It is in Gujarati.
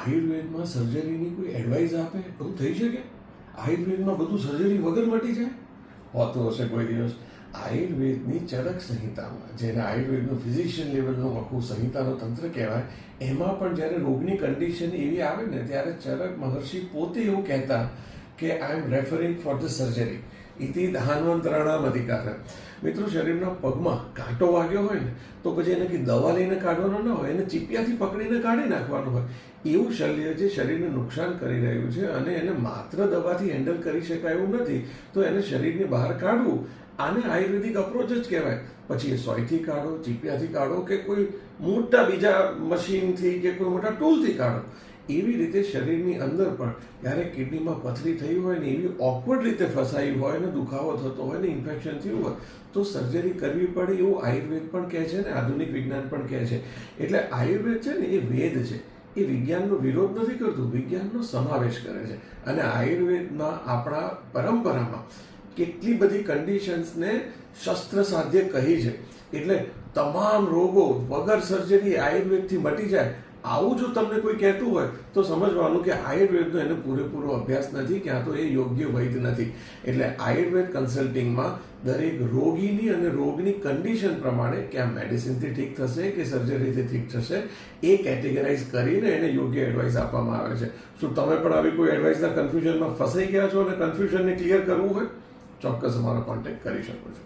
આયુર્વેદમાં સર્જરીની કોઈ એડવાઇસ આપે એવું થઈ શકે? આયુર્વેદમાં બધું સર્જરી વગર મટી જાય? હોતું હશે કોઈ દિવસ. આયુર્વેદની ચરક સંહિતામાં, જેને આયુર્વેદનું ફિઝિશિયન લેવલનું આખું સંહિતાનો તંત્ર કહેવાય, એમાં પણ જ્યારે રોગની કન્ડિશન એવી આવે ને ત્યારે ચરક મહર્ષિ પોતે એવું કહેતા કે આઈ એમ રેફરિંગ ફોર ધ સર્જરી ઇતિ ધાન્વંતરાણામ અધિકાર. મિત્રો, શરીરના પગમાં કાંટો વાગ્યો હોય ને તો પછી એને કંઈ દવા લઈને કાઢવાનો ના હોય, એને ચીપિયાથી પકડીને કાઢી નાખવાનું હોય. એવું શલ્ય જે શરીરને નુકસાન કરી રહ્યું છે અને એને માત્ર દવાથી હેન્ડલ કરી શકાય એવું નથી, તો એને શરીરની બહાર કાઢવું, આને આયુર્વેદિક અપ્રોચ જ કહેવાય. પછી એ સોયથી કાઢો, ચીપિયાથી કાઢો કે કોઈ મોટા બીજા મશીનથી કે કોઈ મોટા ટૂલથી કાઢો. એવી રીતે શરીરની અંદર પણ જ્યારે કિડનીમાં પથરી થઈ હોય ને એવી ઓકવર્ડ રીતે ફસાઈ હોય ને દુખાવો થતો હોય ને ઇન્ફેક્શન થયું હોય તો સર્જરી કરવી પડે એવું આયુર્વેદ પણ કહે છે ને આધુનિક વિજ્ઞાન પણ કહે છે. એટલે આયુર્વેદ છે ને એ વેદ છે, એ વિજ્ઞાનનો વિરોધ નથી કરતું, વિજ્ઞાનનો સમાવેશ કરે છે. અને આયુર્વેદમાં આપણા પરંપરામાં કેટલી બધી કન્ડિશન્સને શસ્ત્ર સાધ્ય કહી છે. એટલે તમામ રોગો વગર સર્જરી આયુર્વેદથી મટી જાય, આવું જો તમને કોઈ કહેતું હોય તો સમજવાનું કે આયુર્વેદનો એને પૂરેપૂરો અભ્યાસ નથી, ક્યાં તો એ યોગ્ય વૈદ નથી. એટલે આયુર્વેદ કન્સલ્ટિંગમાં દરેક રોગીની અને રોગની કન્ડિશન પ્રમાણે ક્યાં મેડિસિનથી ઠીક થશે કે સર્જરીથી ઠીક થશે એ કેટેગરાઇઝ કરીને એને યોગ્ય એડવાઇસ આપવામાં આવે છે. શું તમે પણ આવી કોઈ એડવાઇસના કન્ફ્યુઝનમાં ફસાઈ ગયા છો અને કન્ફ્યુઝનને ક્લિયર કરવું હોય, ચોક્કસ અમારો કોન્ટેક્ટ કરી શકો છો.